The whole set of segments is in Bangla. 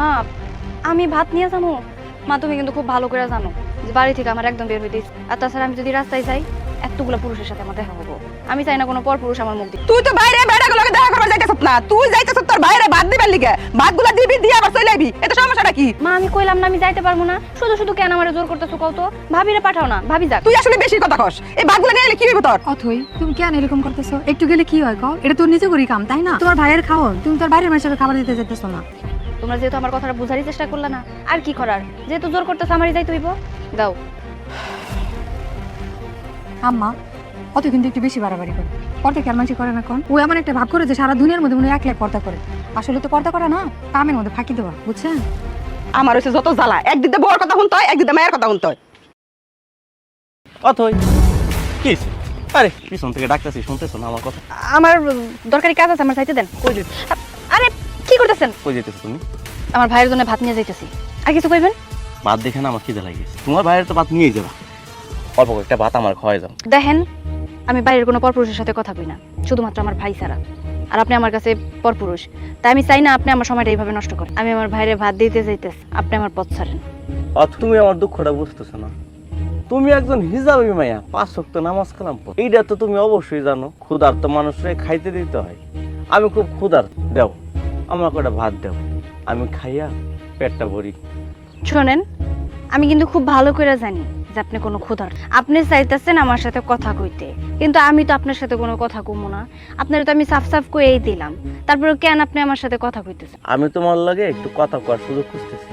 মা আমি ভাত নিয়ে যাবো। মা তুমি কিন্তু খুব ভালো করে জানো যে বাড়ি থেকে আমার একদম বের হইতে ইচ্ছে। আর তাছাড়া আমি যদি রাস্তায় যাই এতগুলা পুরুষের সাথে আমার দেখা হবো। আমি চাই না কোনো পর পুরুষ আমার মুখ দিক। তুই তো বাইরে বেড়াগুলোকে দেখা করবার যাইতেছ না, তুই যাইতেছ তোর বাইরে ভাত দিবার লিগে। ভাতগুলা দিবি দিয়ে আবার চলে আইবি, এটা সমস্যাটা কি? মা আমি কইলাম না আমি যাইতে পারবো না, শুধু শুধু কেন আমারে জোর করতেছো কও তো? ভাবিরে পাঠাও না, ভাবি যাক। তুই আসলে বেশি কথা কস। এই ভাতগুলা নিয়ে এলে কি হইব তোর? অথই তুমি কেন এরকম করতেছো? একটু গেলে কি হয় কও? এটা তোর নিজে করি কাম, তাই না? তোমার ভাইয়ের খাও, তুমি তোর বাইরের মানুষের খাবার দিতে যেতেছো না। তোমরা যেহেতু আমার কথাটা বুঝারই চেষ্টা করলে না, আর কি করার? যেহেতু জোর করতেছো আমারই যাইতে হইব, দাও। আম্মা অত কিন্তু একটু বেশি বাড়াবাড়ি করে পর্দা কেন মানুষ করে না কোন? ও এমন একটা ভাব করে যে সারা দুনিয়ার মধ্যে মনে হয় এক লাখ পর্দা করে। আসলে তো পর্দা করে না, কামের মধ্যে ফাঁকি দেওয়া, বুঝছেন? আমার হচ্ছে যত জ্বালা, একদিক দিয়ে বউর কথা শুনতে হয়, একদিক দিয়ে মায়ের কথা শুনতে হয়। অথই কি হইছে? আরে পিছন থেকে ডাকতেছি, শুনতেছো না আমার কথা? আমার দরকারি কাজ আছে, আমার যাইতে দেন। কই যেতে আরে কি করতেছেন? কই যেতেছো তুমি? আমার ভাইয়ের জন্য ভাত নিয়ে যাইতেছি। আর কিছু কইবেন? ভাত দেখে না আমার খিদে লাগিয়েছে। তোমার ভাইয়ের তো ভাত নিয়েই যাবা, অল্প একটা ভাত আমার খাওয়াই যাও। দেখেন আমি বাইরের কোনো পরপুরুষের সাথে কথা কই না, শুধুমাত্র আমার ভাই ছাড়া। আর আপনি আমার কাছে পরপুরুষ, তাই আমি চাই না আপনি আমার সময়টা এইভাবে নষ্ট করেন। আমি আমার ভাইরে ভাত দিতে যাইতেছি, আপনি আমার পথ ছাড়েন। তুমি আমার দুঃখটা বুঝতেছো না? তুমি একজন হিজাবি মাইয়া, 5 ওয়াক্ত নামাজ কালাম পড়ো। এইটা তো তুমি অবশ্যই জানো, ক্ষুধার্ত মানুষকে খাইতে দিতে হয়। আমি খুব ক্ষুধার, দাও আমাকে একটা ভাত দাও, আমি খাইয়া পেটটা ভরি। শোনেন আমি কিন্তু খুব ভালো করে জানি যে আপনি কোনো ক্ষুধার। আপনি চাইতেছেন আমার সাথে কথা কইতে, কিন্তু আমি তো আপনার সাথে কোনো কথা কমু না। আপনার তো আমি সাফ সাফ কইই দিলাম, তারপরে কেন আপনি আমার সাথে কথা কইতেছেন? আমি তোমার লগে একটু কথা কওয়ার সুযোগ খুঁজতেছি।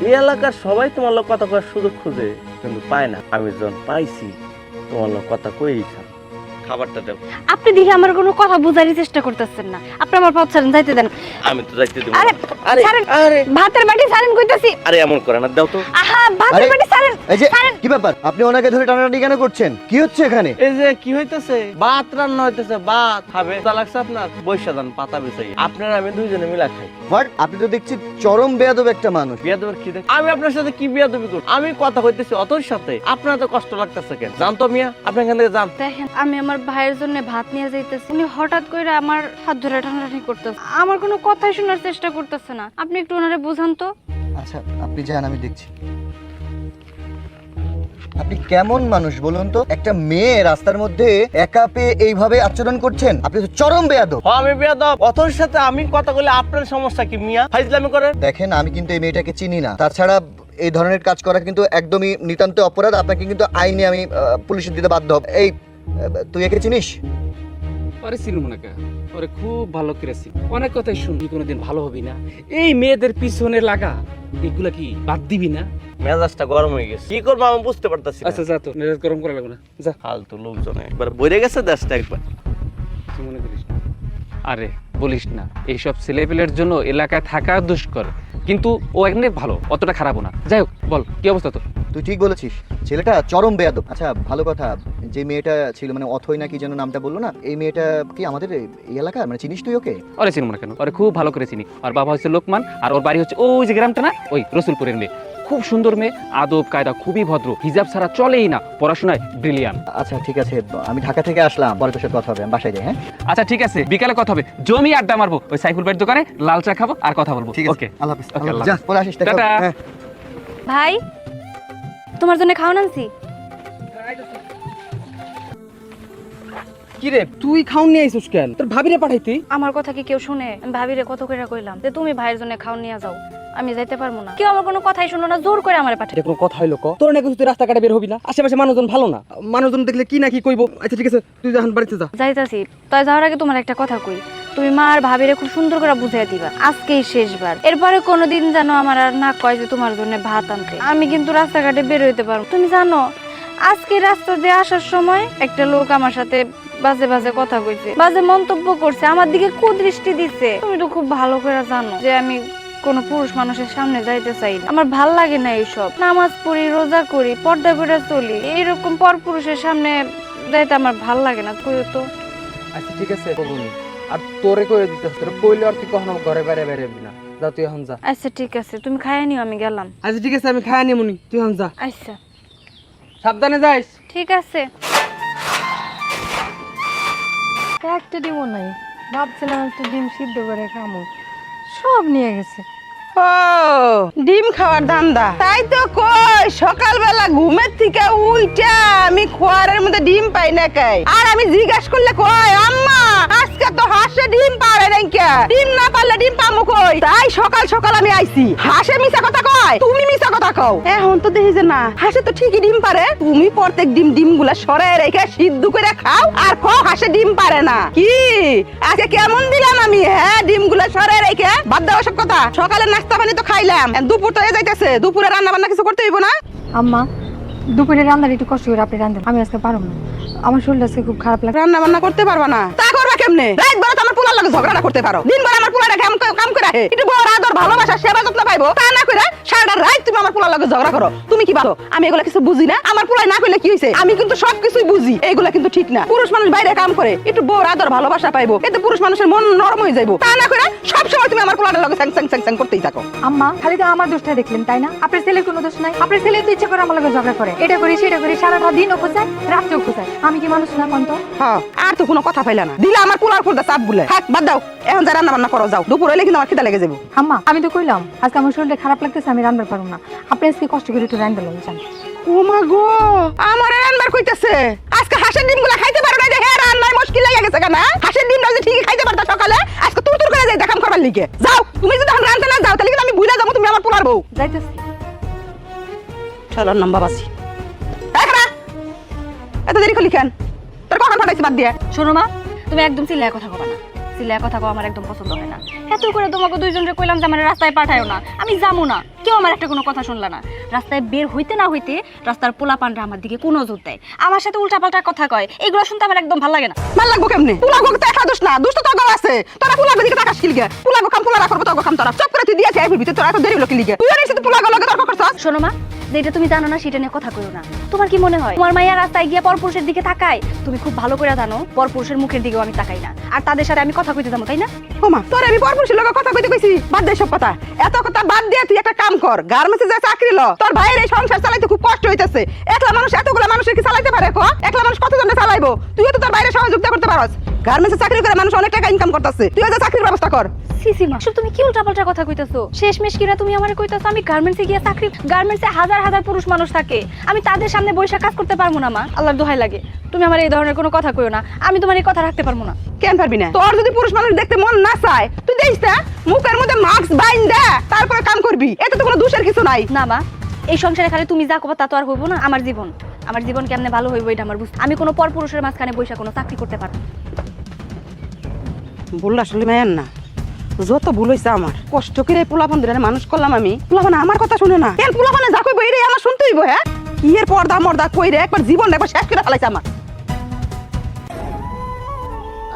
এই এলাকার সবাই তোমার লগে কথা কওয়ার সুযোগ খুঁজে, কিন্তু পায় না। আমি যখন পাইছি তোমার লগে কথা কইই ছাড়। খাবারটা দাও। আপনি দেখে আমার কোনো কথা বুঝারই চেষ্টা করতেছেন না। আপনি আমার পথ ছাড়েন, যাইতে দেন। আমি তো যাইতে দেব। আরে আরে ছাড়েন। আরে ভাতের বাটি ছাড়েন কইতাছি। আরে এমন করে না, দাও তো। আহা ভাতের আরে, বাটি ছাড়েন। এই যে কি ব্যাপার, আপনি ওনাকে ধরে টানাটানি কেন করছেন? কি হচ্ছে এখানে? এই যে কি হইতেছে, ভাত রান্না হইতেছে, ভাত খাবে তা লাগছে আপনার। বৈশা দান পাতা বিছাই, আপনার আমি দুইজনে মিলা খাই। হোয়াট? আপনি তো দেখছি চরম বেয়াদব একটা মানুষ। বিয়াদবের কি দেখ? আমি আপনার সাথে কি বিয়াদবি করব? আমি কথা কইতেছি অতর সাথে, আপনার তো কষ্ট লাগতেছে কেন? জান তো মিয়া, আপনি এখান থেকে যান। দেখেন আমি আমার ভাইয়ের জন্য ভাত নিয়ে যাইতেছি, উনি হঠাৎ করে আমার হাত ধরে টানাটানি করতেছে, আমার কোনো কথাই শোনার চেষ্টা করতেছে না। আপনি একটু ওনারে বোঝান তো। আচ্ছা আপনি যান, আমি দেখছি। আপনি কেমন মানুষ বলুন তো? একটা মেয়ে রাস্তার মধ্যে একা পেয়ে এইভাবে আচরণ করছেন? আপনি তো চরম বেয়াদব। হ্যাঁ আমি বিয়াদব। অতর সাথে আমি কথা কইলে আপনার সমস্যা কি মিয়া? ফাইজলামি করেন। দেখেন আমি কিন্তু এই মেয়েটাকে চিনি না, তাছাড়া এই ধরনের কাজ করা কিন্তু একদমই নিতান্ত অপরাধ। আপনাকে কিন্তু আইনে আমি পুলিশে দিতে বাধ্য হব। এই তুই একে চিনিস? আরে চিনুম না কে? ওরে খুব ভালো করেছি, অনেক কথাই শুনবি, কোনোদিন ভালো হবি না। এই মেয়েদের পিছনে লাগা এগুলা কি বাদ দিবি না? মেজাজটা গরম হয়ে গেছে, কি করবো আমি বুঝতে পারতাছি না। আচ্ছা যা, তো মেজাজ গরম করা লাগবে না, যা। ফালতু লোকজন একবার বইরে গেছে দেশটা একবার। তুই মনে করিস না? আরে বলিস না, এইসব ছেলেপেলের জন্য এলাকায় থাকা দুষ্কর, কিন্তু ও এখানে ভালো, অতটা খারাপও না। যাই হোক, বল কি অবস্থা তোর? তুই ঠিক বলেছিস, ছেলেটা চরম বেয়াদব। আচ্ছা ভালো কথা, যে মেয়েটা ছিল মানে অথই না কি যেন নামটা বললো না, এই মেয়েটা কি আমাদের এই এলাকার? মানে চিনিস তুই ওকে? ওরে চিনব না কেন? ওরে খুব ভালো করে চিনি। ওর বাবা হচ্ছে লোকমান, আর ওর বাড়ি হচ্ছে ওই যে গ্রামটা না, ওই রসুলপুরের মেয়ে। খুব সুন্দর মেয়ে, আদব কায়দা খুবই ভদ্র, হিজাব ছাড়া চলেই না, পড়াশোনায় ব্রিলিয়ান্ট। আচ্ছা ঠিক আছে, আমি ঢাকা থেকে আসলাম, পরে তোর সাথে কথা হবে, আমি বাসায় যাই। হ্যাঁ আচ্ছা ঠিক আছে, বিকালে কথা হবে, জমি আড্ডা মারবো ওই সাইফুল ভাইয়ের দোকানে, লাল চা খাবো আর কথা বলবো। ঠিক আছে, ওকে, আল্লাহ হাফেজ। ওকে, আল্লাহ যা, হাফেজ। পরে আসিস, দেখা হবে। টাটা। হ্যাঁ। ভাই তোমার জন্য খাওয়ান আনছি। কি রে তুই খাউন নিয়ে আইছিস কেন? তোর ভাবিরে পাঠাইতি। আমার কথা কি কেউ শুনে? আমি ভাবিরে কত করে কইলাম যে তুমি ভাইয়ের জন্য খাওয়ান নিয়ে যাও, আমি যাইতে পারবো না। কেউ আমার কোনো কথাই শুনো না, জোর করে আমারে পাঠায়। এটা কোনো কথা হইলো? তোর না কিছু তুই রাস্তাঘাটে বের হবি না, আশেপাশে মানুষজন ভালো না, মানুষজন দেখলে কি না কি কইবো। আচ্ছা ঠিক আছে, তুই যখন বাড়িতে যা। যাইতাছি, তাই যাওয়ার আগে তোমার একটা কথা কই। তুমি মা আর ভাবিরে খুব সুন্দর করে বুঝাই দিবা, আজকেই শেষবার। এরপরে কোনোদিন যেন আমার আর না কয় যে তোমার জন্য ভাত আনতে। আমি কিন্তু রাস্তাঘাটে বের হইতে পারবো। তুমি জানো আজকে রাস্তা দিয়ে আসার সময় একটা লোক আমার সাথে বাজে বাজে কথা কইছে, বাজে মন্তব্য করছে, আমার দিকে কুদৃষ্টি দিচ্ছে। তুমি তো খুব ভালো করে জানো যে আমি কোনো পুরুষ মানুষের সামনে যাইতে চাই না, আমার ভাল লাগে না এইসব। নামাজ পড়ি, রোজা করি, পর্দা করে চলি, এইরকম পর পুরুষের সামনে যাইতে আমার ভাল লাগে না। কইও তো। আচ্ছা ঠিক আছে বলুনি, আর তোরে কই দিতেছ? তোরে কইলে আর তুই কখনো ঘরে বাইরে বাইরে হবি না। যা তুই এখন যা। আচ্ছা ঠিক আছে, তুমি খাইয়া নিও, আমি গেলাম। আচ্ছা ঠিক আছে, আমি খায়া নিমুনি, তুই এখন যা। আচ্ছা সাবধানে যাইস। ঠিক আছে। একটা ডিমও নাই, ভাবছিলাম একটু ডিম সিদ্ধ করে খামো, সব নিয়ে গেছে। ও ডিম খাওয়ার ধান্দা, তাই তো কই সকালবেলা ঘুমের থেকে উল্টা আমি খোয়ারের মধ্যে ডিম পাই না কাই। আর আমি জিজ্ঞাস করলে কই আম্মা আজকে তো হাঁসে ডিম পারে নাই কে, ডিম না পারলে ডিম পামু কই। তাই সকাল সকাল আমি আইছি। হাঁসে মিছা কথা কয়, তুমি মিছা কথা কও। এখন তো দেখি যে না, হাঁসে তো ঠিকই ডিম পারে। তুমি প্রত্যেক ডিমগুলা সরায় রেখে সিদ্ধ করে খাও আর খাও হাঁসে ডিম পারে না। কি আজকে কেমন দিলাম আমি? হ্যাঁ, ডিমগুলা সরায় রেখে বাদ দাও সব কথা। সকালে নাস্তা পানি তো খাইলাম, দুপুর তো যাইতেছে, দুপুরে রান্না বান্না কিছু করতে হইব না? আম্মা দুপুরে রান্নার একটু কষ্ট করে আপনি রান্ধেন, আমি আজকে পারবো না, আমার শরীরটা আজকে খুব খারাপ লাগে। রান্না বান্না করতে পারবা না? তা করবা কেমনে? রাত বেলা তো আমার পোলার লাগে ঝগড়া করতে পারো, দিন বেলা আমার পোলাটা কাম করে আহে, একটু বড় আদর ভালোবাসা সেবা যত্ন পাইবো, তা না করে সারাটা রাত তুমি আমার পোলার লাগে ঝগড়া করো। তুমি কি ভালো আমি এগুলা কিছু বুঝি না? আমার পোলাই না কইলে কি হইছে? আমি কিন্তু সবকিছুই বুঝি, এগুলা কিন্তু ঠিক না। পুরুষ মানুষ বাইরে কাম করে, একটু বড় আদর ভালোবাসা পাইবো, এতে পুরুষ মানুষের মন নরম হয়ে যাইবো। তা না করে সবসময় তুমি আমার পোলার লাগে স্যাং স্যাং স্যাং স্যাং করতেই থাকো। আম্মা খালি তো আমার দোষটা দেখলেন তাই না? আপনার ছেলের কোনো দোষ নাই। আপনার ছেলে তো ইচ্ছে করে আমার লগে ঝগড়া করে, এটা করি সেটা করি, সারাটা দিন খোঁচায় রাত্রেও খোঁচায়। আমি কি মানুষ না কোন? হ্যাঁ, আর তো কোনো কথা পাইলা না, দিলা আমার পোলার পর্দা চাপ বলে। থাক বাদ দাও, এখন যা রান্না বান্না করো যাও, দুপুর হইলে কিন্তু আমার খিদা লেগে যাবো। আম্মা আমি তো কইলাম আজকে আমার শরীরটা খারাপ লাগতেছে, আমি রান্নার পারবো না, আপনি আজকে কষ্ট করে একটু রান্না লন চান। ও মা গো, আমার রান্নার কইতাছে আজকে হাঁসের ডিমগুলা খাইতে পারো না, দেখে রান্নার মুশকিল লাগে গেছে কেন? হাঁসের ডিমটা যদি ঠিকই খাইতে পারতা সকালে, আজকে তুই করে যাই দেখাম করবার লিগে। যাও, তুমি যদি এখন রান্না না যাও তাহলে কিন্তু আমি বুইলা যাবো তুমি আমার পোলার বউ। যাইতেছি। চলো নাম্বা বাসি এত দেরি করলি কেন? তোর কখন পাঠাইছি বাদ দিয়ে? শোনো মা, তুমি একদম চিল্লায় কথা কবা না, চিল্লায় কথা কওয়া আমার একদম পছন্দ হয় না। এত করে তোমাকে দুইজনকে কইলাম যে আমার রাস্তায় পাঠায়ও না, আমি যাবো না, কেউ আমার একটা কোনো কথা শুনলা না। রাস্তায় বের হইতে না হইতে রাস্তার পোলা পানরা আমার দিকে কোনো জোর দেয়, আমার সাথে উল্টাপাল্টা কথা কয়, এগুলো শুনতে আমার একদম ভালো লাগে না। ভাল লাগবো কেমনে? পোলা গো তো একটা দোষ না, দোষ তো তোর গো আছে। তোরা পোলা গো দিকে তাকাস কি লিগে? পোলা গো কাম পোলা রাখবো, তোর কাম তোরা চুপ করে তুই দিয়েছিস আই ভিতরে, তোরা এত দেরি হলো কি লিগে? তুই জানিস তুই পোলা গো লগে তর্ক করছস? শোনো মা, যেটা তুমি জানো না সেটা নিয়ে কথা কইও না। তোমার কি মনে হয় তোমার মাইয়া রাস্তায় গিয়ে পরপুরুষের দিকে তাকায়? তুমি খুব ভালো করে জানো পরপুরুষের মুখের দিকেও আমি তাকাই না, আর তাদের সাথে আমি কথা কইতে যাবো তাই না? ওমা, তোর আমি পরপুরুষের লগে কথা কইতে কইছি? বাদ দে সব কথা, এত কথা বাদ দিয়ে তুই একটা কাম কর, গার্মেন্টসে যা চাকরি ল, তোর ভাইয়ের এই সংসার চালাইতে খুব কষ্ট হইতেছে। একলা মানুষ এতগুলো মানুষের কি চালাইতে পারে? কো একলা মানুষ কতজনে চালাইবো? তুইও তো তোর বাইরে সহযোগিতা করতে পারস। গার্মেন্টসে চাকরি করে মানুষ অনেক টাকা ইনকাম করতেছে, তুইও যা চাকরির ব্যবস্থা কর। সিসি মা, সব তুমি কি উল্টাপাল্টা কথা কইতাছো? শেষমেশ কিনা তুমি আমারে কইতাছো আমি গার্মেন্টসে গিয়ে চাকরি? গার্মেন্টসে হাজার হাজার পুরুষ মানুষ থাকে, আমি তাদের সামনে বইসা কাজ করতে পারবো না মা, আল্লাহর দোহাই লাগে। তুমি আমার এই ধরনের কোনো কথা কইও না, আমি তোমার এই কথা রাখতে পারবো না। কেন পারবি না? তোর যদি পুরুষ মানুষ দেখতে মন না চায়, তুই দেখিস না মুখের মধ্যে মাস্ক বাইন দে, তারপরে কাম করবি, এতে তো কোনো দোষের কিছু নাই। না মা, এই সংসারে খালি তুমি যা কবা তা তো আর হইব না। আমার জীবন কেমনে ভালো হইব এটা আমার বুঝতে, আমি কোনো পরপুরুষের মাঝখানে বইসা কোনো চাকরি করতে পারবো না। ভুল আসলে মায়ের না, যত ভুল হয়েছে আমার, কষ্ট করে পোলাপান ধরে মানুষ করলাম আমি, পোলাপান আমার কথা শুনে না। কেন পোলাপানে যা কইব এটাই আমার শুনতে হইব? হ্যাঁ, কি এর পর্দা মর্দা কই রে একবার জীবন একবার শেষ করে ফেলাইছে আমার।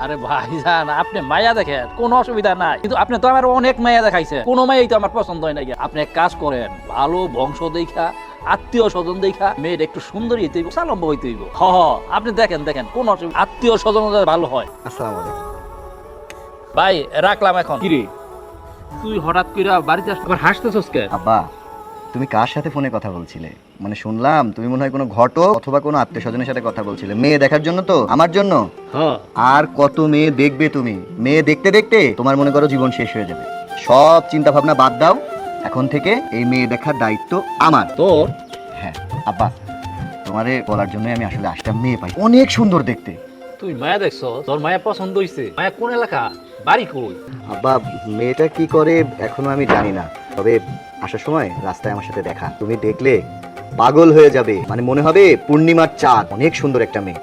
আরে ভাইজান, আপনি মায়া দেখেন, কোনো অসুবিধা নাই, কিন্তু আপনি তো আমার অনেক মায়া দেখাইছেন, কোনো মায়াই তো আমার পছন্দ হয় না। আপনি এক কাজ করেন, ভালো বংশ দেখা, আত্মীয় স্বজন দেখা মেয়ের একটু সুন্দরী হইতে হইব, সালম্ব হইতে হইব। হ আপনি দেখেন কোন অসুবিধা, আত্মীয় স্বজন ভালো হয়। আসসালামু আলাইকুম। ভাই রাখলাম এখন। কি রে, তুই হঠাৎ করে বাড়িতে আবার হাসতেছস কেন? আব্বা, তুমি কার সাথে ফোনে কথা বলছিলে? মানে শুনলাম তুমি মনে হয় কোনো ঘটক অথবা কোনো আত্মীয় স্বজনের সাথে কথা বলছিলে। মেয়ে দেখার জন্য তো? আমার জন্য? হ্যাঁ। আর কত মেয়ে দেখবে তুমি? মেয়ে দেখতে দেখতে তোমার মনে করো জীবন শেষ হয়ে যাবে। সব চিন্তা ভাবনা বাদ দাও, এখন থেকে এই মেয়ে দেখার দায়িত্ব আমার। তোর? হ্যাঁ আব্বা, তোমারে বলার জন্য আমি আসলে আসলাম। মেয়ে পাই অনেক সুন্দর দেখতে। তুই মায়া দেখছো? তোর মায়া পছন্দ হইছে? মায়া কোন এলাকা, বাড়ি কই? আব্বা, মেয়েটা কি করে এখনো আমি জানি না, তবে আসার সময় রাস্তায় আমার সাথে দেখা, তুমি দেখলে পাগল হয়ে যাবে। মানে মনে হবে পূর্ণিমার চাঁদ। অনেক সুন্দর একটা মেয়ে,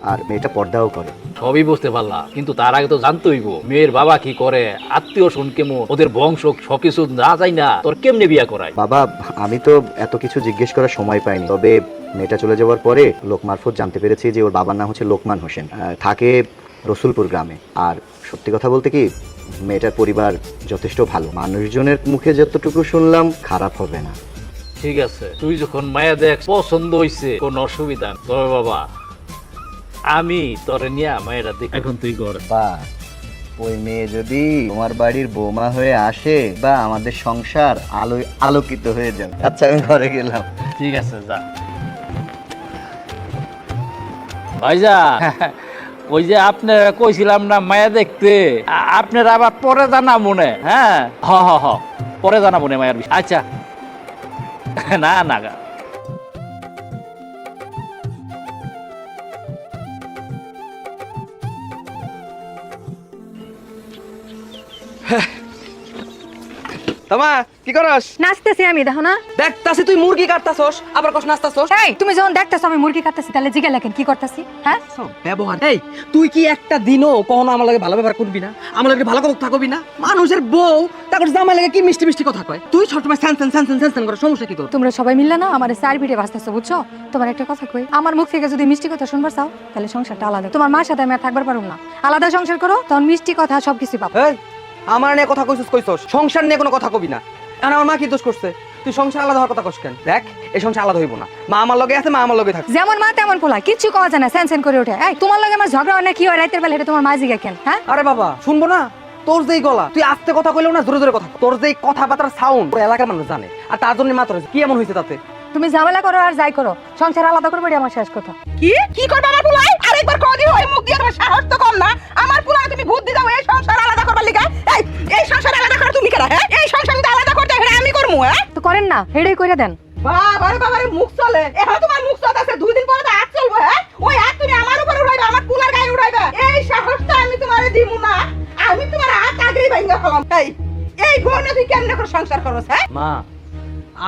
আর মেয়েটা পর্দাও করে। সবই বুঝতে পারলাম, কিন্তু তার আগে তো জানতে হইব মেয়ের বাবা কি করে, আত্মীয় শুন কেমন, ওদের বংশ সবকিছু না যাই না তোর কেমনে বিয়া করায়? বাবা, আমি তো এত কিছু জিজ্ঞেস করার সময় পাইনি, তবে মেয়েটা চলে যাওয়ার পরে লোক মারফত জানতে পেরেছি যে ওর বাবার নাম হচ্ছে লোকমান হোসেন, থাকে রসুলপুর গ্রামে। আর সত্যি কথা বলতে কি, মেয়েটার পরিবার যথেষ্ট ভালো। মানুষজনের মুখে যতটুকু শুনলাম খারাপ হবে না। ঠিক আছে, তুই যখন মায়া দেখ পছন্দ হইছে, কোন অসুবিধা নেই। তবে বাবা, আমি তোরে নিয়ে মায়েরা দেখ, এখন তুই কর। বা ওই মেয়ে যদি তোমার বাড়ির বৌমা হয়ে আসে, বা আমাদের সংসার আলোকিত হয়ে যাবে। আচ্ছা, আমি ঘরে গেলাম। ঠিক আছে, যা। ভাইজা, ওই যে আপনার কইছিলাম না মায়া দেখতে, আপনার আবার পরে জানা মনে। হ্যাঁ হ হ হ, পরে জানা মনে মায়ের বিষয়। আচ্ছা না না গা। তোমা কি করস? নাচতেছি আমি, দেখো না? দেখতাছি তুই মুরগি কাটতাছস, আবার কস নাচতাছস। এই তুমি যখন দেখতেছো আমি মুরগি কাটতেছি, তাহলে জিজ্ঞাসা লেখেন কি করতেছি? হ্যাঁ, ব্যবহার। এই তুই কি একটা দিনও কখনো আমার লাগে ভালো ব্যবহার করবি না? আমার লাগে ভালো কথা কবি না? মানুষের বউ তারপর জামাই লাগে কি মিষ্টি মিষ্টি কথা কয়, তুই সবসময় স্যান করে সমস্যা কি তোর? তোমরা সবাই মিললে না আমার চার পিঠে বাঁচতেছো, বুঝছো? তোমার একটা কথা কই, আমার মুখ থেকে যদি মিষ্টি কথা শুনবার চাও তাহলে সংসারটা আলাদা। তোমার মার সাথে আমি আর থাকবার পারুম না, আলাদা সংসার করো, তখন মিষ্টি কথা সবকিছু পাবো। এই আমার নিয়ে কথা কইছস, সংসার নিয়ে কোনো কথা কবি না। এখন আমার মা কি দোষ করছে? তুই সংসার আলাদা হওয়ার কথা কস কেন? দেখ এই সংসার আলাদা হইব না, মা আমার লগে আছে, মা আমার লগে থাকবে। যেমন মা তেমন পোলা, কিচ্ছু কওয়া যায় না, স্যান করে ওঠে। এই তোমার লগে আমার ঝগড়া হয় না কি হয় রাতের বেলা, এটা তোমার মা জিজ্ঞা কেন? হ্যাঁ, আরে বাবা শুনবো না? তোর যেই গলা, তুই আস্তে কথা কইলেও না জোরে জোরে কথা, তোর যেই কথাবার্তার সাউন্ড ওই এলাকার মানুষ জানে, আর তার জন্য মাত্র কি এমন হয়েছে তাতে? তুমি ঝামেলা করো আর যাই করো, সংসার আলাদা করবে আমার শেষ কথা। কি কি করবে আমার পুলাই? আরেকবার কদি হয় মুখ দিয়ে, তোমার সাহস তো কম না। আমার পুলাই তুমি বুদ্ধি দাও এই সংসার আলাদা করবার লিগা। এই সংসার আলাদা কর তুমি কেরা? হ্যাঁ, এই সংসার যদি আলাদা করতে হয় আমি করমু। হ্যাঁ, তো করেন না, হেডেই কইরা দেন। বাবারে মুখ চলে, এখন তোমার মুখ চলতেছে, 2 দিন পরে তো হাত চলবে। হ্যাঁ, ওই হাত তুমি আমার উপর উড়াইবে, আমার পুলার গায়ে উড়াইবে। এই সাহসটা আমি তোমারে দিমু না, আমি তোমার হাত আগেই ভাঙা ফেলাম। এই বোনে তুই কেমনে করে সংসার করছ? হ্যাঁ, মা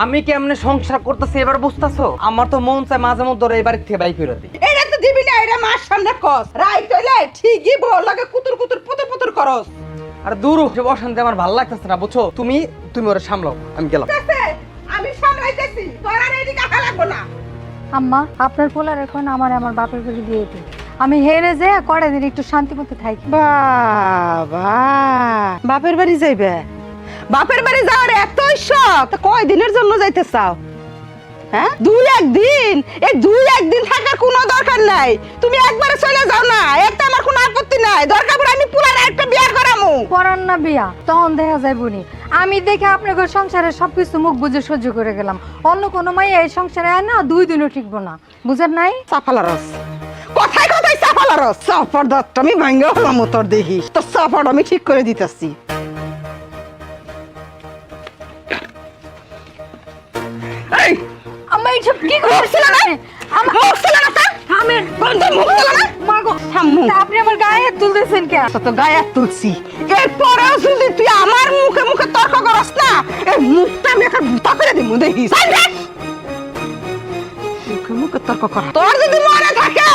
আমি কেমনে সংসার করতেছি এবার বুঝতাছো? আমার তো মন চায় মাঝে মধ্যে এই বাড়ি থেকে বাইক করে দিই। এটা তো দিবি না, এটা মার সামনে কস রাইট হইলে ঠিকই বল লাগে কুতুর কুতুর পুতুর পুতুর করস। আর দূর সে অশান্তি আমার ভালো লাগতেছে না, বুঝছো? তুমি ওরা সামলাও, আমি গেলাম। আমি সামলাইতেছি, তোর আর এদিকে আসা লাগবে না। আম্মা আপনার পোলার এখন আমার বাপের বাড়ি দিয়ে দিন, আমি হেরে যে কড়া দিন একটু শান্তি মতো থাকি। বাবা বাপের বাড়ি যাইবে? বাপের বাড়ি যাওয়ার এতই শখ, তা কয় দিনের জন্য যাইতে চাও? হ্যাঁ, 2-1 দিন। এই 2-1 দিন থাকার কোনো দরকার নাই, তুমি একবারে চলে যাও না, একটা আমার কোনো আপত্তি নাই। দরকার পড়ে আমি পুলার একটা বিয়া করামু। পরান না বিয়া, তখন দেখা যায় বুনি। আমি দেখে আপনার ঘর সংসারে সবকিছু মুখ বুঝে সহ্য করে গেলাম, অন্য কোনো মাইয়া এই সংসারে আয় না 2 দিনও টিকবো না, বুঝেন নাই? চাপালা রস, কথায় কথায় চাপালা রস। চাপার দাঁত আমি ভাঙ্গা হলাম তোর, দেখি তোর চাপার আমি ঠিক করে দিতেছি। এই আম্মা এইসব কি করছিল না? আমার মুখ ছিল না তা? থামেন, বন্ধ, মুখ ছিল না? মাগো থামু। তা আপনি আমার গায়ে হাত তুলতেছেন কেন? তো গায়ে হাত তুলছি, এরপরেও যদি তুই আমার মুখে মুখে তর্ক করস না, এই মুখটা আমি একটা ভুতা করে দিব, দেখিস। মুখে মুখে তর্ক কর, তোর যদি মনে থাকে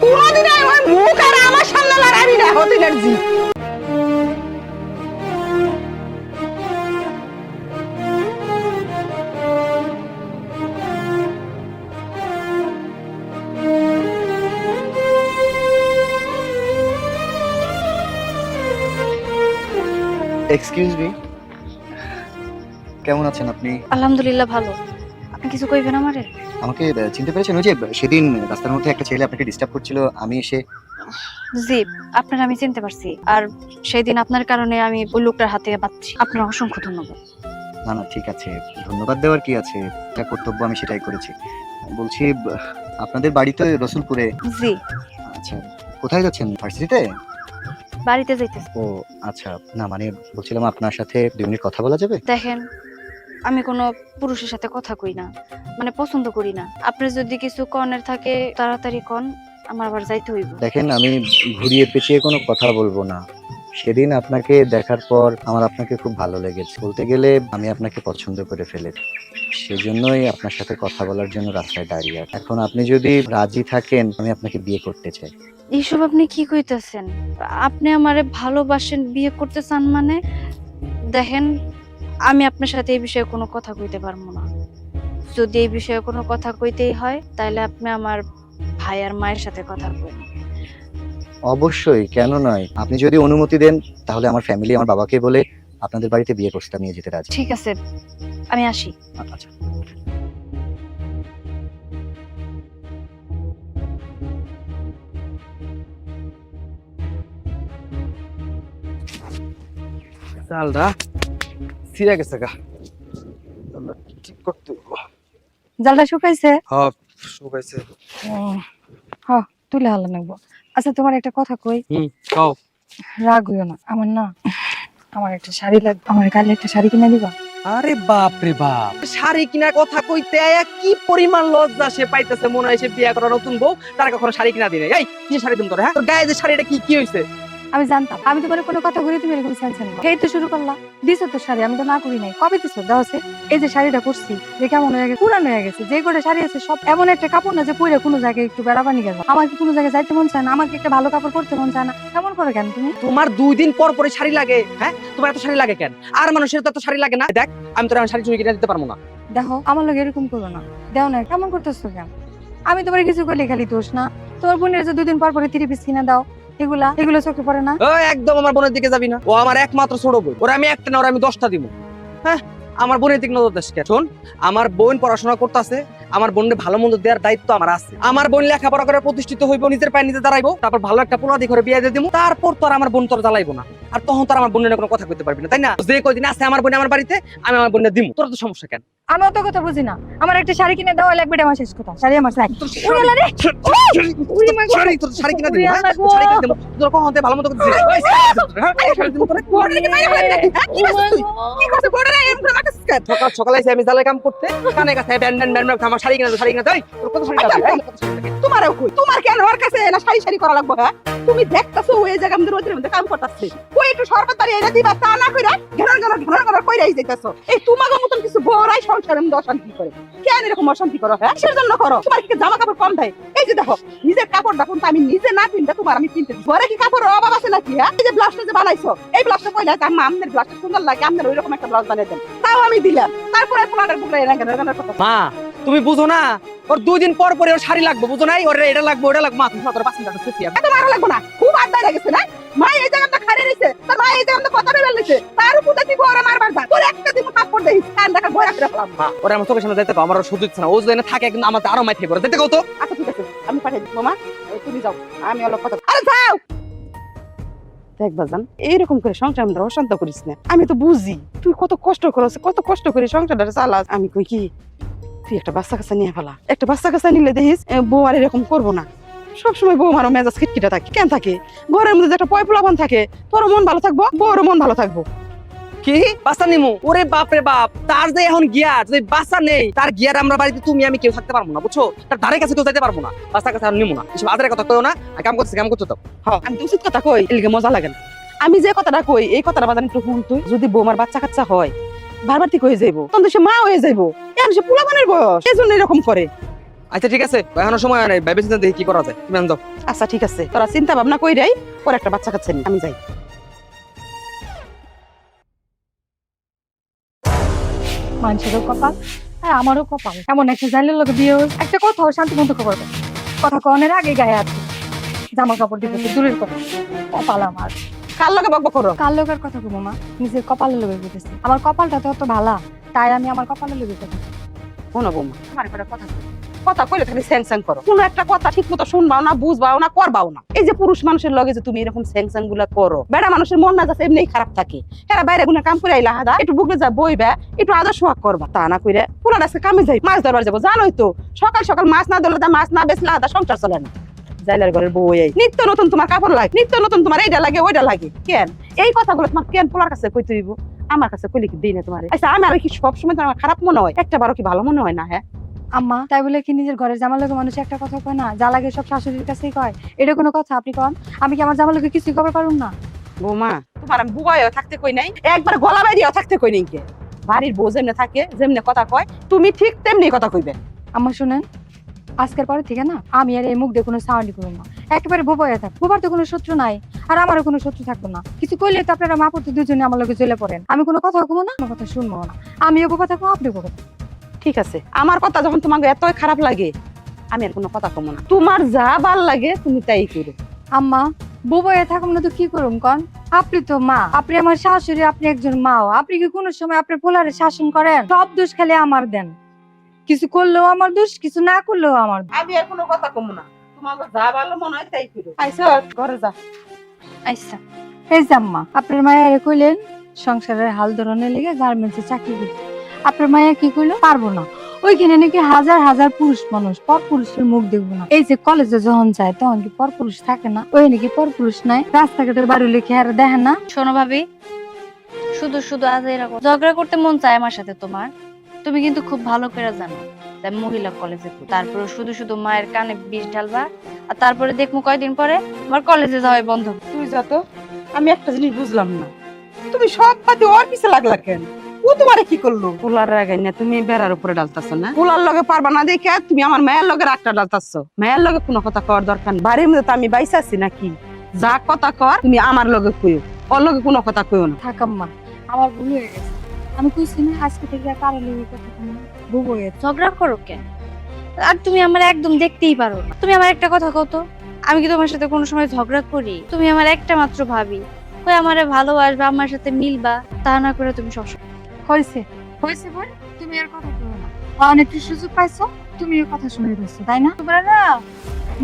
কোনোদিন ওই মুখ আর আমার সামনে লড়াবি না, হদিনের জি। এক্সকিউজ মি, কেমন আছেন আপনি? আলহামদুলিল্লাহ ভালো। আপনি কিছু কইবেন আমারে? আমাকে চিনতে পেরেছেন? ওই যে সেদিন রাস্তার মধ্যে একটা ছেলে আপনাকে ডিস্টার্ব করছিল, আমি এসে। জি, আপনার আমি চিনতে পারছি। আর সেই দিন আপনার কারণে আমি ওই লোকটার হাতে বাঁচছি। আপনার অসংখ্য ধন্যবাদ। না না ঠিক আছে, ধন্যবাদ দেওয়ার কি আছে, এটা কর্তব্য, আমি সেটাই করেছি। বলছি আপনাদের বাড়ি তো রসুলপুরে? জি, আচ্ছা, কোথায় যাচ্ছেন? ভার্সিটিতে? বাড়িতে যাইতেছি। ও আচ্ছা, না মানে বলছিলাম আপনার সাথে 2 মিনিট কথা বলা যাবে? দেখেন, আমি কোনো পুরুষের সাথে কথা কই না, মানে পছন্দ করি না। আপনার যদি কিছু কনের থাকে তাড়াতাড়ি কন, আমার আবার যাইতে হইব। দেখেন আমি ঘুরিয়ে পেঁচিয়ে কোনো কথা বলবো না, সেদিন আপনাকে দেখার পর আমার আপনাকে খুব ভালো লেগেছে, বলতে গেলে আমি আপনাকে পছন্দ করে ফেলেছি, সেজন্যই আপনার সাথে কথা বলার জন্য রাস্তায় দাঁড়িয়ে আছি। এখন আপনি যদি রাজি থাকেন আমি আপনাকে বিয়ে করতে চাই। এইসব আপনি কি কইতেছেন? আপনি আমারে ভালোবাসেন, বিয়ে করতে চান মানে? দেখেন, আমি আপনার সাথে এই বিষয়ে কোনো কথা কইতে পারবো না। যদি এই বিষয়ে কোনো কথা কইতেই হয় তাহলে আপনি আমার ভাই আর মায়ের সাথে কথা কইন। অবশ্যই, কেন নয়, আপনি যদি অনুমতি দেন তাহলে আমার ফ্যামিলি, আমার বাবাকে বলে আপনাদের বাড়িতে বিয়ে প্রস্তাব নিয়ে যেতে রাজি। ঠিক আছে, আমি আসি। আচ্ছা। চালটা ছিঁড়ে গেছে গা, ঠিক করতে হইব। জালটা শুকাইছে? হ্যাঁ শুকাইছে। হ্যাঁ তুলে হালা নাকবো। আচ্ছা তোমার একটা কথা কই, কও। রাগ হইও না, আমার একটা শাড়ি লাগবে, আমার কালে একটা শাড়ি কিনে দিবা? আরে বাপ রে বাপ, শাড়ি কিনার কথা কইতে আয়া কি পরিমাণ লজ্জা সে পাইতেছে, মনে হয় সে বিয়ে করা নতুন বউ, তার কখনো শাড়ি কিনা দিনে। এই কি শাড়ি তুমি তোর, হ্যাঁ তোর গায়ে যে শাড়িটা কি হইছে? আমি জানতাম, আমি তোমার কোনো কথা বলি তুমি এরকম সেন্সেন এই তো শুরু করলা, দিছো তো শাড়ি, আমি তো না করি নাই, কবে দিছো দাও আছে। এই যে শাড়িটা পরছি যে কেমন হয়ে গেছে, পুরানো হয়ে গেছে, যে কটা শাড়ি আছে সব এমন একটা কাপড় না যে পরে কোনো জায়গায় একটু বেড়াবানি গেল, আমার কি কোনো জায়গায় যাইতে মন চায় না, আমার কি একটা ভালো কাপড় পরতে মন চায় না, কেমন করে কেন তুমি? তোমার 2 দিন পর পরে শাড়ি লাগে, হ্যাঁ তোমার এত শাড়ি লাগে কেন? আর মানুষের তো এত শাড়ি লাগে না। দেখ আমি তোর এখন শাড়ি চুরি কিনে দিতে পারবো না। দেখো আমার লোক এরকম করো না, দেও না, কেমন করতেছো কেন? আমি তোমার কিছু করলে খালি দোষ না, তোমার বোনের যে 2 দিন পর পরে 3 পিস কিনে দাও, এগুলো চোখে পড়ে না? ও একদম আমার বোনের দিকে যাবি না, ও আমার একমাত্র ছোট বোন, ওরা আমি একটা না ওরা আমি 10টা দিব। হ্যাঁ আমার বোনের দিকে নজর দিস কেন? শোন, আমার বোন পড়াশোনা করতেছে, আমার বোনের ভালো মন্দ দেওয়ার দায়িত্ব আমার আছে। আমার বোন লেখাপড়া করে প্রতিষ্ঠিত হইব, নিজের পায়ে নিজে দাঁড়াইবো, তারপর ভালো একটা পোলা দিয়ে ঘরে বিয়ে দিয়ে দিব, তারপর তো আর আমার বোন তোর জ্বালাইবো না, আর তখন তো আর আমার বোনের কোনো কথা কইতে পারবি না, তাই না? যে কয়দিন আছে আমার বোন আমার বাড়িতে, আমি আমার বোনের দিব, তোর তো সমস্যা কেন? আমি অত কথা বুঝি না, আমার একটা শাড়ি কিনে দেওয়া লাগবে, এটা আমার শেষ কথা, শাড়ি আমার চাই। ওরে আল্লাহ রে, ওরে মা গো, শাড়ি তোর শাড়ি কিনা দিব, ওরে হ্যাঁ আল্লাহ গো। শাড়ি কিনা দিব, তোর কখন হতে ভালো মতো করে দিছিস? ওই শাড়ি দিব তোরে। কি করছিস তুই? কি করছিস বড় রে এমন করে মারতেছিস কেন? সকাল সকাল এসে আমি জালে কাম করতে, কানে কাছে ব্যান্ড আমার শাড়ি কিনা দে, শাড়ি কিনা দে। তোর কত শাড়ি লাগবে? এই, কত শাড়ি লাগবে? তোমারও কই, তোমার কেন ওর কাছে না শাড়ি করা লাগবে? হ্যাঁ তুমি দেখতাছো ওই জায়গা আমাদের রোদের মধ্যে কাম করতেছে, কই একটু শরবত বাড়ি এনে দিবা, তা না কইরা ঘন কইরাই যাইতাছো। এই তোমাগো মতন কিছু বড়াই সংসারের মধ্যে অশান্তি করে, কেন এরকম অশান্তি করো? হ্যাঁ কিসের জন্য করো? তোমার কি জামা কাপড় কম দেয়? এই যে দেখো নিজের কাপড় দেখুন, আমি নিজে না কিনতে তোমার আমি কিনতে দিই, ঘরে কি কাপড় অভাব আছে নাকি? হ্যাঁ এই যে ব্লাউজটা যে বানাইছো, এই ব্লাউজটা কইলা আম্মা আমাদের ব্লাউজটা সুন্দর লাগে, আমাদের ওইরকম একটা ব্লাউজ বানিয়ে দেন, তাও আমি দিলাম, তারপরে পোলাটার বুকলা এনে কেন কথা? মা তুমি বুঝো না, ওর 2 দিন পর পরে ওর শাড়ি লাগবে, বুঝো নাই? ওর এটা লাগবে ওটা লাগবে, মা তুমি তোর 5 মিনিট সুতি এত মারা লাগবে না, খুব আড্ডা লেগেছে না? মা এই জায়গাটা খারে নিছে, তার মা এই জায়গাটা কথা বের নিছে, তার উপর দেখি বড় মারবার দা তোর একটা দিন কাপড় দেই কান ঢাকা বড় করে ফেলাম। মা ওরা আমার চোখের সামনে যাইতে পাও, আমার আর সহ্য হচ্ছে না, ও যদি এনে থাকে কিন্তু আমাদের আরো মাইর খাইবো, যেতে কও তো। আচ্ছা ঠিক আছে আমি পাঠিয়ে দিই মামা, তুমি যাও, আমি অল্প কথা। আরে যাও দেখ বাজান, এইরকম করে সংসার আমাদের অশান্ত করিস না, আমি তো বুঝি তুই কত কষ্ট করছ, কত কষ্ট করে সংসারটা চালাস। আমি কই কি তুই একটা বাচ্চা কাচ্চা নিয়ে ফেলা, একটা বাচ্চা কাচ্চা নিলে দেখিস বউ আর এরকম করবো না, সবসময় বউ মারো মেজাজ খিটখিটা থাকে কেন থাকে? ঘরের মধ্যে যে একটা পয়পলাবান থাকে, তোর মন ভালো থাকবো, বউরও মন ভালো থাকবো। কি বাচ্চা নিমু? ওরে বাপ রে বাপ, তার যে এখন গিয়ার, যদি বাচ্চা নেই তার গিয়ার আমরা বাড়িতে তুমি আমি কেউ থাকতে পারবো না, বুঝছো? তার ধারে কাছে কেউ যেতে পারবো না, বাচ্চা কাছে আর নিমু না, এসব আদারের কথা কইও না, আর কাম করছো তো। হ্যাঁ আমি তো উচিত কথা কই, এলিগে মজা লাগে না। আমি যে কথাটা কই এই কথাটা বাজান একটু শুন তুই, যদি বৌমার বাচ্চা কাচ্চা হয় বারবার ঠিক হয়ে যাইবো, তখন তো সে মা হয়ে যাইবো, এখন সে পোলাপানের বয়স, এই জন্য এরকম করে। আচ্ছা ঠিক আছে, এখনো সময় নেই, ভাইবে চিন্তা দেখি কি করা যায়, তুমি যাও। আচ্ছা ঠিক আছে, তোরা চিন্তা ভাবনা কইরাই পরে একটা বাচ্চা কাচ্চা নি, আমি যাই। মানুষেরও কপাল আর আমারও কপাল, এমন একটা জাইলের লোক বিয়ে হয়েছে, একটা কথাও শান্তি মতো করবে, কথা কনের আগে গায়ে আছে, জামা কাপড় দিতেছে দূরের কথা, কপাল আমার। কার লগে বকবক করো? কার লোকের কথা বলবো মা, নিজের কপালের লোকের বুঝেছি, আমার কপালটা তো অত ভালা, তাই আমি আমার কপালের লোকের কথা। শোনো বৌমা, তোমার একটা কথা কই, কথা কইলে খালি স্যাং স্যাং করো, কোনো একটা কথা ঠিক মতো শুনবাও না, বুঝবাও না, করবাও না। এই যে পুরুষ মানুষের লগে যে তুমি এরকম স্যাং স্যাং গুলা করো, বেড়া মানুষের মন না যাচ্ছে এমনিই খারাপ থাকে, এরা বাইরে গুনা কাম করে আইলা হাদা একটু বুকে যা বইবা, একটু আদর সোহাগ করবা, তা না কইরে পুরা আজকে কামে যাই, মাছ ধরবার যাবো, জানোই তো সকাল সকাল মাছ না ধরলে মাছ না বেচলে হাদা সংসার চলে না। জাইলার ঘরের বউ এই নিত্য নতুন তোমার কাপড় লাগে, নিত্য নতুন তোমার এইটা লাগে ওইটা লাগে, কেন এই কথাগুলো তোমার কেন পোলার কাছে কইতে হইব? আমার কাছে কইলে কি দিই না তোমার? আচ্ছা আমি আর কি সবসময় তোমার খারাপ মনে হয়? একটা বারো কি ভালো মনে হয় না? হ্যাঁ আম্মা তাই বলে কি নিজের ঘরের জামার লোকে মানুষ একটা কথা কয় না, যা লাগে সব শাশুড়ির কাছেই কয়, এটা কোনো কথা? আপনি কন আমি কি আমার জামার লোকে কিছুই খবর পারুন না? বৌমা তোমার আমি বুবাইও থাকতে কই নাই, একবার গলা বাইরিয়াও থাকতে কই নাই, কে বাড়ির বউ যেমনে থাকে যেমনে কথা কয় তুমি ঠিক তেমনি কথা কইবে। আম্মা শুনেন, আজকের পরে থেকে না আমি আর এই মুখ দিয়ে কোনো সাউন্ডই করুন না, একেবারে বোবাইয়া থাক, বোবার তো কোনো শত্রু নাই আর আমারও কোনো শত্রু থাকবো না, কিছু কইলে তো আপনারা মা পুত্র দুজনে আমার লোকে চলে পড়েন, আমি কোনো কথা কমো না, কোনো কথা শুনবো না, আমিও বোবা থাকবো আপনিও বোবা থাকবো। ঠিক আছে, আমার কথা যখন তোমাকে এতই খারাপ লাগে আমি আর কোনো কথা কমো না, তোমার যা ভাল লাগে তুমি তাই করো। আম্মা বোবাইয়া থাকুন না তো কি করুম কন? আপনি তো মা, আপনি আমার শাশুড়ি, আপনি একজন মাও, আপনি কি কোনো সময় আপনার পোলারে শাসন করেন? সব দোষ খালি আমার দেন, কিছু করলেও আমার দোষ, কিছু না করলেও আমার দোষ। আমি আর কোনো কথা কমো না, তোমাকে যা ভালো মনে হয় তাই করো। আইসো ঘরে যা। আচ্ছা এই যে আম্মা, আপনার মায়ের কইলেন সংসারের হাল ধরনের লেগে গার্মেন্টসে চাকরি করতে, আপনার মায়া কি কইলো পারবো না, ওইখানে নাকি হাজার হাজার পুরুষ মানুষ, পর পুরুষের মুখ দেখবো না। এই যে কলেজে যখন যায় তখন কি পর পুরুষ থাকে না? ওই নাকি পর পুরুষ নাই, রাস্তাঘাটের বাড়ি লিখে আর দেখেন না? শোনো ভাবি, শুধু শুধু আজ এরকম ঝগড়া করতে মন চায় আমার সাথে তোমার? তুমি কিন্তু খুব ভালো করে জানো তাই মহিলা কলেজে তারপরে শুধু শুধু মায়ের কানে বিষ ঢালবা, আর তারপরে দেখবো কয়দিন পরে আমার কলেজে যাওয়াই বন্ধ। তুই যা তো, আমি একটা জিনিস বুঝলাম না, তুমি সব পাতি ওর পিছে লাগলা কেন? ও তোমারে কি করলো? পোলার রাগাই না তুমি বেড়ার উপরে ডালতাছ না? পোলার লগে পারবা না দেখে তুমি আমার মায়ের লগে রাগটা ডালতাছ। মায়ের লগে কোনো কথা কওয়ার দরকার নেই, বাড়ির মধ্যে তো আমি বাইসা আছি নাকি? যা কথা কর তুমি আমার লগে কইও, ওর লগে কোনো কথা কইও না। থাক আম্মা, আমার ভুল হয়ে গেছে। আমি কইছি না আজকে থেকে কারো লেগে কথা বলবো না। বুবু ঝগড়া করো কেন? আর তুমি আমার একদম দেখতেই পারো না। তুমি আমার একটা কথা কত, আমি কি তোমার সাথে কোনো সময় ঝগড়া করি? তুমি আমার একটা মাত্র ভাবি, কই আমারে ভালোবাসবা, আমার সাথে মিলবা, তা না করে তুমি সবসময় হয়েছে হয়েছে বল, তুমি আর কথা বলো না। অনেক সুযোগ পাইছো, তুমি এর কথা শুনে দিচ্ছ, তাই না? তোমরা না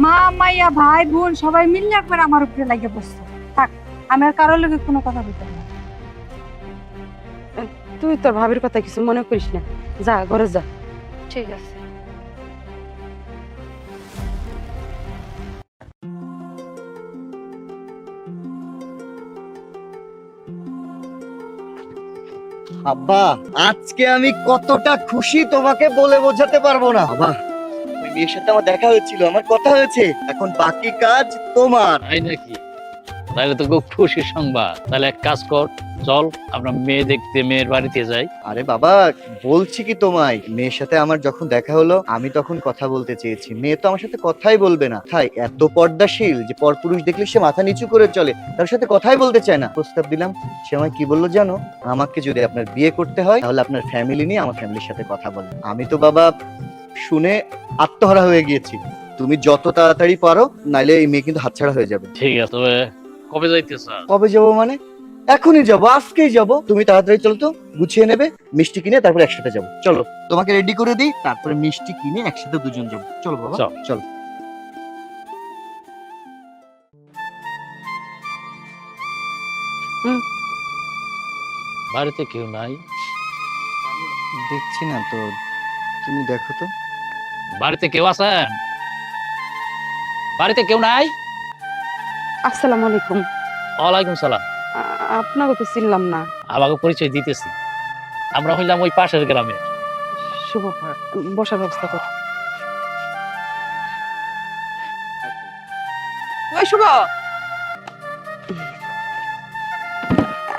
মা মাইয়া ভাই বোন সবাই মিলে একবার আমার উপরে লাগিয়ে বসছো। থাক, আমি আর কারোর লগে কোনো কথা বলতে না। তুই তোর ভাবির কথা কিছু মনে করিস না, যা ঘরে যা। ঠিক আছে। আব্বা, আজকে আমি কতটা খুশি তোমাকে বলে বোঝাতে পারবো না। বাবা, ওই মেয়ের সাথে আমার দেখা হয়েছিল, আমার কথা হয়েছে, এখন বাকি কাজ তোমার। তাই নাকি? তাহলে তো খুব খুশির সংবাদ। তাহলে এক কাজ কর, চল আমরা মেয়ে দেখতে মেয়ের বাড়িতে যাই। আরে বাবা, বলছি কি তোমায়, মেয়ের সাথে আমার যখন দেখা হলো আমি তখন কথা বলতে চেয়েছি, মেয়ে তো আমার সাথে কথাই বলবে না। তাই এত পর্দাশীল যে পরপুরুষ দেখলে সে মাথা নিচু করে চলে, তার সাথে কথাই বলতে চায় না। প্রস্তাব দিলাম, সে আমায় কি বললো জানো? আমাকে যদি আপনার বিয়ে করতে হয় তাহলে আপনার ফ্যামিলি নিয়ে আমার ফ্যামিলির সাথে কথা বলেন। আমি তো বাবা শুনে আত্মহারা হয়ে গিয়েছি। তুমি যত তাড়াতাড়ি পারো, নাইলে এই মেয়ে কিন্তু হাতছাড়া হয়ে যাবে। ঠিক আছে, তবে কবে যাইতেছ? কবে যাবো মানে? এখনই যাবো, আজকেই যাবো। তুমি তাড়াতাড়ি চলো তো, গুছিয়ে নেবে, মিষ্টি কিনে তারপর একসাথে যাবো। চলো, তোমাকে রেডি করে দিই, তারপরে মিষ্টি কিনে একসাথে দুজন যাবো। চলো বাবা, চল। চলো। বাড়িতে কেউ নাই? দেখছি না তো, তুমি দেখো তো। বাড়িতে কেউ আছেন? বাড়িতে কেউ নাই? আসসালামু আলাইকুম। ওয়ালাইকুম সালাম। আপনাকে তো চিনলাম না। আমাকে পরিচয় দিতেছি, আমরা হইলাম ওই পাশের গ্রামে। শুভ, বসার ব্যবস্থা কর। ওই শুভ,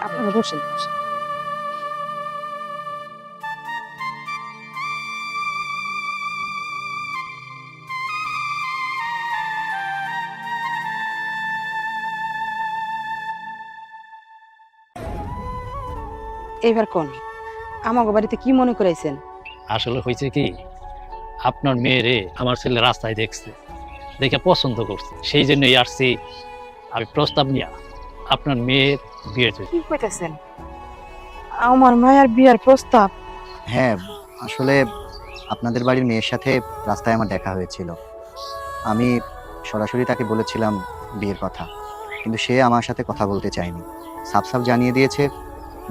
আপনারা বসেন বসেন। এইবার কোন আমাকে বাড়িতে কি মনে করাইছেন? আসলে হয়েছে কি, আপনার মেয়েরে আমার ছেলে রাস্তায় দেখছে, দেখে পছন্দ করছে, সেই জন্যই আসছি আমি প্রস্তাব নিয়ে আপনার মেয়ের বিয়ে চাই। কি কইতাছেন? আমার মায়ের বিয়ার প্রস্তাব? হ্যাঁ, আসলে আপনাদের বাড়ির মেয়ের সাথে রাস্তায় আমার দেখা হয়েছিল। আমি সরাসরি তাকে বলেছিলাম বিয়ের কথা, কিন্তু সে আমার সাথে কথা বলতে চায়নি। সাফ সাফ জানিয়ে দিয়েছে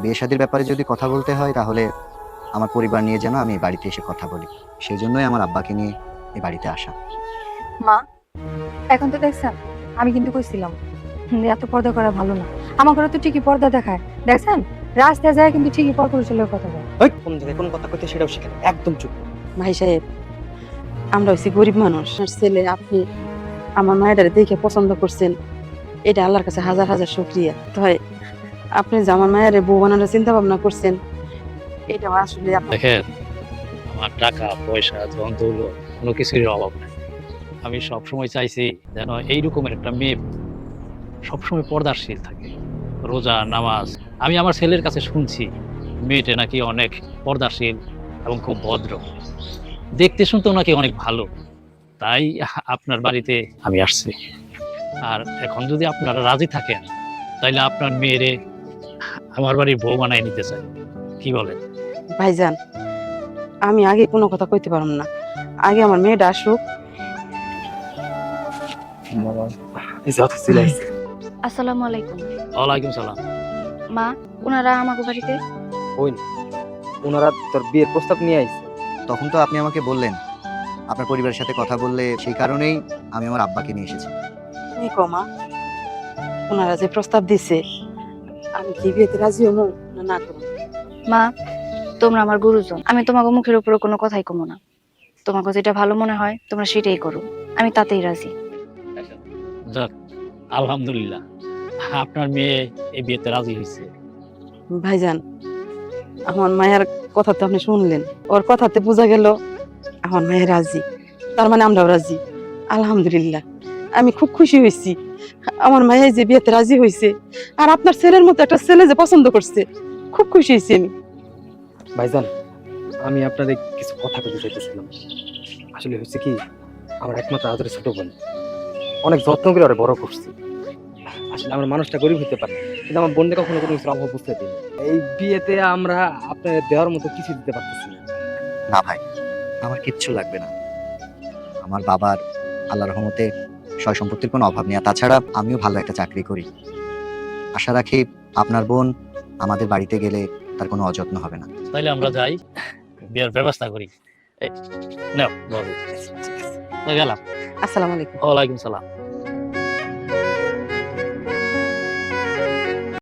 বিয়ে শাদীর ব্যাপারে যদি কথা বলতে হয় তাহলে আমার পরিবার নিয়ে যেন আমি এই বাড়িতে এসে কথা বলি। সেই জন্যই আমার আব্বাকে নিয়ে এই বাড়িতে আসা। মা, এখন তো দেখছেন আমি কিন্তু কইছিলাম যে এত পর্দা করা ভালো না। আমার ঘরে তো ঠিকই পর্দা দেখায়, দেখছেন রাস্তায় যায় কিন্তু ঠিকই পরপুরুষের লোক কথা বলে। ওই কোন জায়গায় কোন কথা কইতে সেটাও শিখেন, একদম চুপ। ভাই সাহেব, আমরা হচ্ছি গরিব মানুষ। আপনার ছেলে, আপনি আমার মায়ের দেখে পছন্দ করছেন, এটা আল্লাহর কাছে হাজার হাজার শুকরিয়া। তাই আপনি যে আমার মায়ের বউ বানানোর চিন্তা ভাবনা করছেন, এটা আসলে দেখেন, আমার টাকা পয়সা ধন দৌলত কোনো কিছুর অভাব নেই। আমি সবসময় চাইছি যেন এইরকমের একটা মেয়ে সবসময় পর্দাশীল থাকে, রোজা নামাজ। আমি আমার ছেলের কাছে শুনছি মেয়েটা নাকি অনেক পর্দাশীল এবং খুব ভদ্র, দেখতে শুনতেও নাকি অনেক ভালো। তাই আপনার বাড়িতে আমি আসছি। আর এখন যদি আপনারা রাজি থাকেন তাইলে আপনার মেয়েরে আমার বাড়ির বউ বানায় নিতে চাই, কি বলেন? ভাইজান, আমি আগে কোনো কথা কইতে পারব না, আগে আমার মেয়েটা আসুক। আসসালামু আলাইকুম। ওয়ালাইকুম সালাম। মা, ওনারা আমাকে বাড়িতে? ওনারা তোর বিয়ের প্রস্তাব নিয়ে আইছে। তখন তো আপনি আমাকে বললেন আপনার পরিবারের সাথে কথা বললে, সেই কারণেই আমি আমার আব্বাকে নিয়ে এসেছি। এই কমা, ওনারা যে প্রস্তাব দিছে আমি কি বিয়েতে রাজি হবো না না করবো? মা, তোমরা আমার গুরুজন, আমি তোমাকে মুখের উপরে কোনো কথাই কমো না। তোমাকে যেটা ভালো মনে হয় তোমরা সেটাই করো, আমি তাতেই রাজি। যাক, আলহামদুলিল্লাহ আপনার মেয়ে এই বিয়েতে রাজি হয়েছে। ভাইজান, আমার মায়ের কথা তো আপনি শুনলেন, ওর কথাতে বোঝা গেল আমার মায়ের রাজি, তার মানে আমরাও রাজি। আলহামদুলিল্লাহ, আমি খুব খুশি হয়েছি আমার মায়ের যে বিয়েতে রাজি হয়েছে, আর আপনার ছেলের মতো একটা ছেলে যে পছন্দ করছে, খুব খুশি হয়েছি আমি। ভাইজান, আমি আপনাদের কিছু কথা বলতে চাইতেছিলাম। আসলে হচ্ছে কি, আমার একমাত্র আদরের ছোট বোন, অনেক যত্ন করে ওরা বড় করছি। আসলে আমার মানুষটা গরিব হতে পারে, কিন্তু আমার বোনকে কখনো কোনো কিছুর অভাব বুঝতে দিই। এই বিয়েতে আমরা আপনার দেওয়ার মতো কিছু দিতে পারতেছি না। না ভাই, আমার কিচ্ছু লাগবে না। আমার বাবার আল্লাহর রহমতে সয় সম্পত্তির কোনো অভাব নেই। আর তাছাড়া আমিও ভালো একটা চাকরি করি। আশা রাখি আপনার বোন আমাদের বাড়িতে গেলে তার কোনো অযত্ন হবে না। তাইলে আমরা যাই, বিয়ের ব্যবস্থা করি। নাও বাবু, গেলাম। আসসালামু আলাইকুম। ওয়ালাইকুম সালাম।